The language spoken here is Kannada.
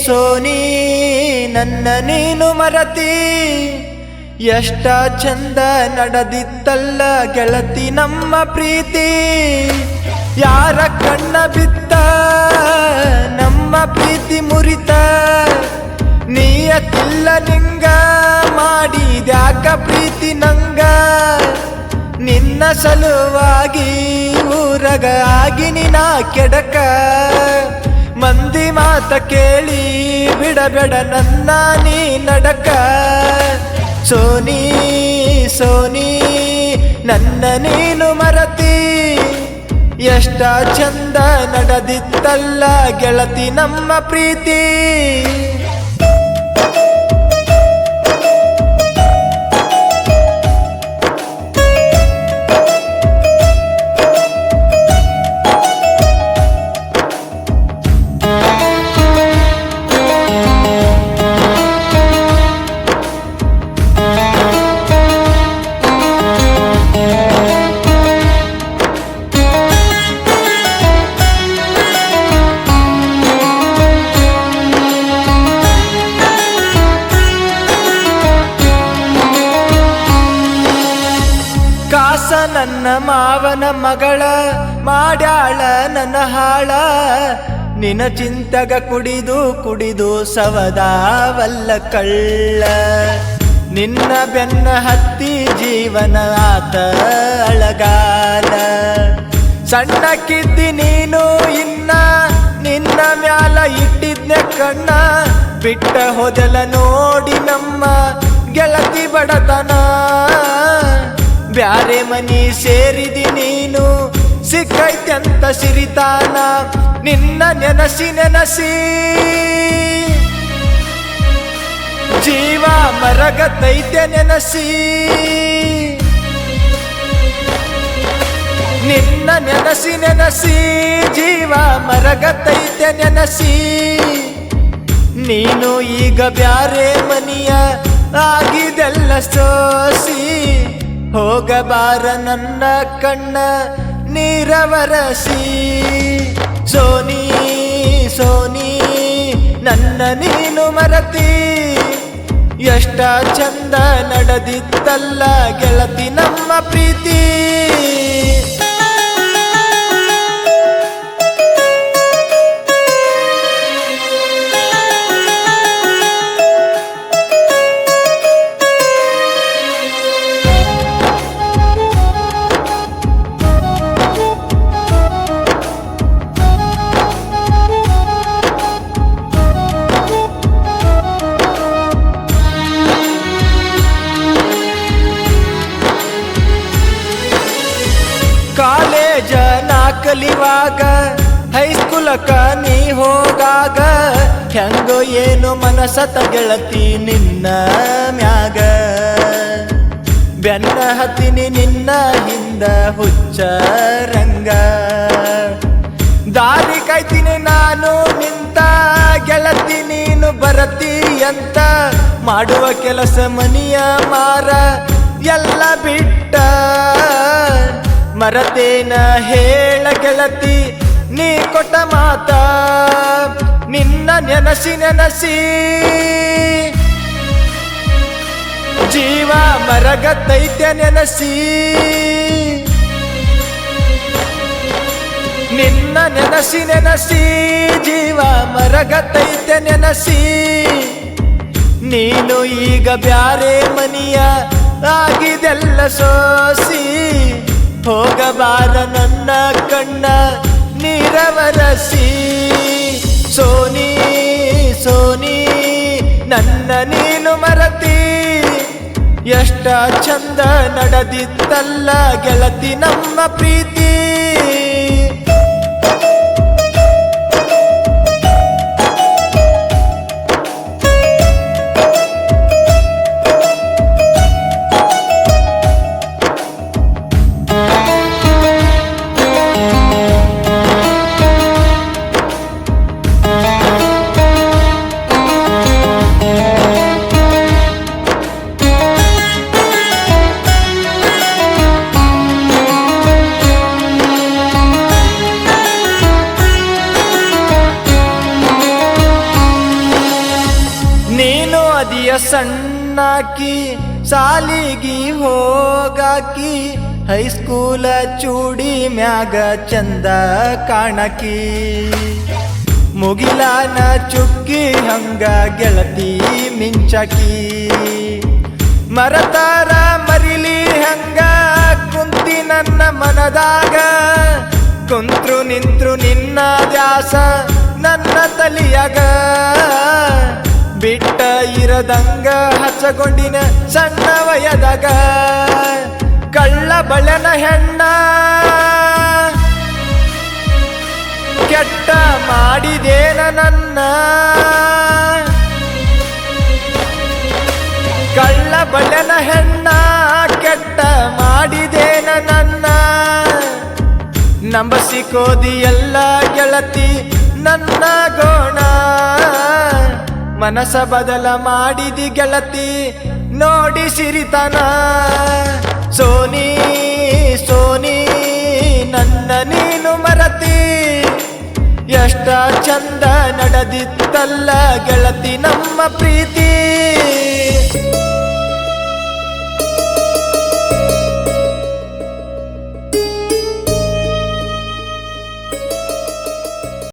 ಸೋನಿ ನನ್ನ ನೀನು ಮರತಿ ಎಷ್ಟ ಚಂದ ನಡೆದಿತ್ತಲ್ಲ ಗೆಳತಿ ನಮ್ಮ ಪ್ರೀತಿ ಯಾರ ಕಣ್ಣ ಬಿತ್ತ ನಮ್ಮ ಪ್ರೀತಿ ಮುರಿತ ನೀಯತಿಲ್ಲ ನಿಂಗ ಮಾಡಿದ್ಯಾಕ ಪ್ರೀತಿ ನಂಗ ನಿನ್ನ ಸಲುವಾಗಿ ಊರಗ ಆಗಿನಿ ನಾ ಕೆಡಕ ಮಂದಿ ಮಾತ ಕೇಳಿ ಬಿಡಬೇಡ ನನ್ನ ನೀ ನಡಕ ಸೋನಿ ಸೋನಿ ನನ್ನ ನೀನು ಮರತಿ ಎಷ್ಟ ಚಂದ ನಡೆದಿತ್ತಲ್ಲ ಗೆಳತಿ ನಮ್ಮ ಪ್ರೀತಿ ನನ್ನ ಮಾವನ ಮಗಳ ಮಾಡ್ಯಾಳ ನನ್ನ ಹಾಳ ನಿನ ಚಿಂತಗ ಕುಡಿದು ಕುಡಿದು ಸವದಾವಲ್ಲ ಕಳ್ಳ ನಿನ್ನ ಬೆನ್ನ ಹತ್ತಿ ಜೀವನ ಆತ ಅಳಗಾಲ ಸಣ್ಣಕ್ಕಿದ್ದಿ ನೀನು ಇನ್ನ ನಿನ್ನ ಮ್ಯಾಲ ಇಟ್ಟಿದ್ನೆ ಕಣ್ಣ ಬಿಟ್ಟ ಹೋದೆಲ ನೋಡಿ ನಮ್ಮ ಗೆಳತಿ ಬಡತನ ಬ್ಯಾರೆ ಮನಿ ಸೇರಿದಿ ನೀನು ಸಿಕ್ಕೈತ್ಯಂತ ಸಿರಿತಾನ ನಿನ್ನ ನೆನಸಿ ನೆನಸಿ ಜೀವ ಮರಗತೈತೆ ನೆನಸಿ ನಿನ್ನ ನೆನಸಿ ನೆನಸಿ ಜೀವ ಮರಗತೈತೆ ನೆನಸಿ ನೀನು ಈಗ ಬ್ಯಾರೆ ಮನಿಯ ಆಗಿದೆಲ್ಲ ಸೋಸಿ ಹೋಗಬಾರ ನನ್ನ ಕಣ್ಣ ನೀರವರಸಿ ಸೋನಿ ಸೋನಿ ನನ್ನ ನೀನು ಮರತಿ ಎಷ್ಟ ಚಂದ ನಡೆದಿತ್ತಲ್ಲ ಗೆಳತಿ ನಮ್ಮ ಪ್ರೀತಿ ಕಾಲೇಜ ನಾ ಕಲಿವಾಗ ಹೈಸ್ಕೂಲಕ ನೀ ಹೋಗಾಗ ಹೆಂಗೋ ಏನು ಮನಸತ ಗೆಳತಿ ನಿನ್ನ ಮ್ಯಾಗ ಬೆನ್ನ ಹತ್ತಿನಿ ನಿನ್ನ ಹಿಂದ ಹುಚ್ಚ ರಂಗ ದಾರಿ ಕಾಯ್ತೀನಿ ನಾನು ನಿಂತ ಗೆಳತಿ ನೀನು ಬರತಿ ಅಂತ ಮಾಡುವ ಕೆಲಸ ಮನಿಯ ಮಾರ ಎಲ್ಲ ಬಿಟ್ಟ ಮರತೇನ ಹೇಳ ಗೆಳತಿ ನೀ ಕೊಟ್ಟ ಮಾತ ನಿನ್ನ ನೆನಸಿ ನೆನಸಿ ಜೀವ ಮರಗತೈತೆ ನೆನಸಿ ನಿನ್ನ ನೆನಸಿ ನೆನಸಿ ಜೀವ ಮರಗತೈತೆ ನೆನಸಿ ನೀನು ಈಗ ಬ್ಯಾರೆ ಮನಿಯ ಆಗಿದೆಲ್ಲ ಸೋಸಿ ಹೋಗಬಾರ ನನ್ನ ಕಣ್ಣ ನೀರವರಸಿ ಸೋನಿ ಸೋನಿ ನನ್ನ ನೀನು ಮರತಿ ಎಷ್ಟ ಚಂದ ನಡೆದಿತ್ತಲ್ಲ ಗೆಳತಿ ನಮ್ಮ ಪ್ರೀತಿ ಮದಿಯ ಸಣ್ಣಾಕಿ ಸಾಲಿಗಿ ಹೋಗಾಕಿ ಹೈಸ್ಕೂಲ ಚೂಡಿ ಮ್ಯಾಗ ಚಂದ ಕಾಣಕಿ ಮುಗಿಲಾನ ಚುಕ್ಕಿ ಹಂಗ ಗೆಳತಿ ಮಿಂಚಕಿ ಮರತಾರ ಮರಿಲಿ ಹಂಗ ಕುಂತಿ ನನ್ನ ಮನದಾಗ ಕುಂತ್ರು ನಿಂತ್ರು ನಿನ್ನ ದ್ಯಾಸ ನನ್ನ ತಲಿಯಾಗ ಬಿಟ್ಟ ಇರದಂಗ ಹಚ್ಚಗೊಂಡಿನ ಸಣ್ಣ ವಯದಾಗ ಕಳ್ಳ ಬಳೆನ ಹೆಣ್ಣ ಕೆಟ್ಟ ಮಾಡಿದೇನ ನನ್ನ ಕಳ್ಳ ಬಳೆನ ಹೆಣ್ಣ ಕೆಟ್ಟ ಮಾಡಿದೇನ ನನ್ನ ನಂಬಸಿಕೋದಿ ಎಲ್ಲ ಗೆಳತಿ ನನ್ನ ಗೋಣ ಮನಸ ಬದಲ ಮಾಡಿದಿ ಗೆಳತಿ ನೋಡಿ ಸಿರಿತನ ಸೋನಿ ಸೋನಿ ನನ್ನ ನೀನು ಮರತಿ ಎಷ್ಟ ಚಂದ ನಡೆದಿತ್ತಲ್ಲ ಗೆಳತಿ ನಮ್ಮ ಪ್ರೀತಿ